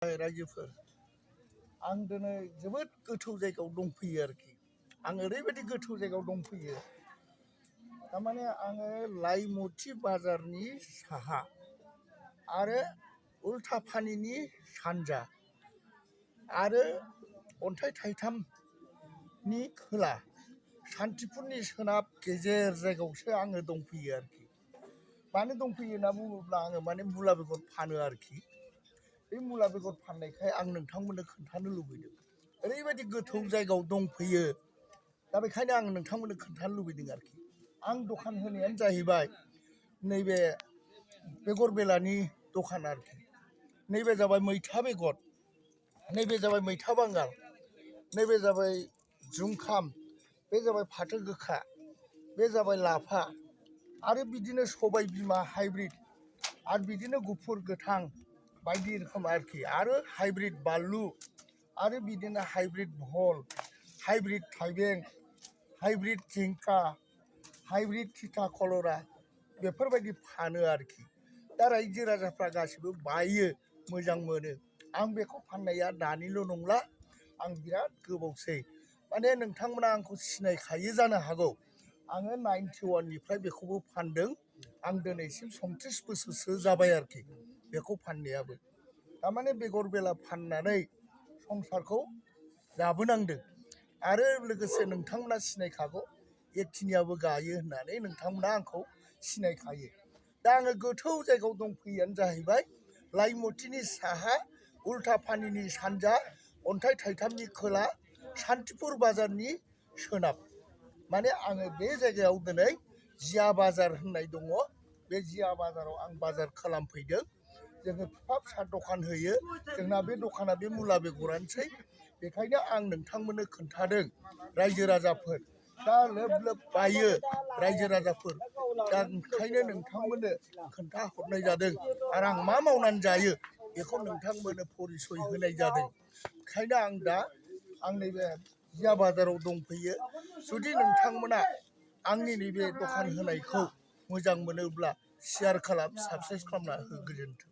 रायजोफोर आं दिनै जोबोद गोथौ जायगायाव दंफैयो आरोखि आं ओरैबायदि गोथौ जायगायाव दंफैयो थारमाने आङो लाइमुथि बाजारनि साहा आरो उल्थापानिनि सानजा आरो अन्थाइ थाइथामनि खोला सान्थिपुरनि सोनाब गेजेर जायगायावसो आङो दंफैयो आरोखि मानो दंफैयो होनना बुङोब्ला आङो माने मुला बेगर फानो आरोखि बे मुला बेगर फाननायखाय आं नोंथांमोननो खोन्थानो लुबैदों ओरैबायदि गोथौ जायगायाव दंफैयो दा बेखायनो आं नोंथांमोननो खोन्थानो लुबैदों आरोखि आं दखान होनायानो जाहैबाय नैबे बेगर बेलानि दखान आरोखि नैबे जाबाय मैथा बेगर नैबे जाबाय मैथा बांगाल नैबे जाबाय जुंखाम बे जाबाय फाथो गोखा बे जाबाय लाफा आरो बिदिनो सबाय बिमा हाइब्रिद आरो बिदिनो गुफुर गोथां बायदि रोखोम आरोखि आरो हाइब्रिद बानलु आरो बिदिनो हाइब्रिद भल हाइब्रिद थाइबें हाइब्रिद जिंखा हाइब्रिद तिता कलरा बेफोरबायदि फानो आरोखि दा रायजो राजाफ्रा गासिबो बायो मोजां मोनो आं बेखौ फाननाया दानिल' नंला आं बिराद गोबावसै माने नोंथांमोना आंखौ सिनायखायो जानो हागौ आङो 91निफ्राय बेखौबो फानदों आं दिनैसिम 29 बोसोरसो जाबाय आरोखि बेखौ फाननायाबो थारमाने बेगर बेला फाननानै संसारखौ जाबोनांदों आरो लोगोसे नोंथांमोना सिनायखागौ एकथिनियाबो गायो होननानै नोंथांमोना आंखौ सिनायखायो दा आङो गोथौ जायगायाव दंफैयोआनो जाहैबाय लाइमुथिनि साहा उल्थापानिनि सानजा अन्थाइ थाइथामनि खोला सान्थिपुर बाजारनि सोनाब माने आङो बे जायगायाव दिनै जिया बाजार होननाय दङ बे जिया बाजाराव आं बाजार खालामफैदों जोङो फिसा फिसा दखान होयो जोंना बे दखाना बे मुला बेगरानोसै बेखायनो आं नोंथांमोननो खोन्थादों रायजो राजाफोर दा लोब लोब बायो रायजो राजाफोर दा ओंखायनो नोंथांमोननो खोन्थाहरनाय जादों आरो आं मा मावनानै जायो बेखौ नोंथांमोननो परिसय होनाय जादों ओंखायनो आं दा आं नैबे जिया बाजाराव दंफैयो जुदि नोंथांमोना आंनि नैबे दखान होनायखौ मोजां मोनोब्ला शेयार खालाम साबस्क्राइब खालामना हो गोजोन्थों।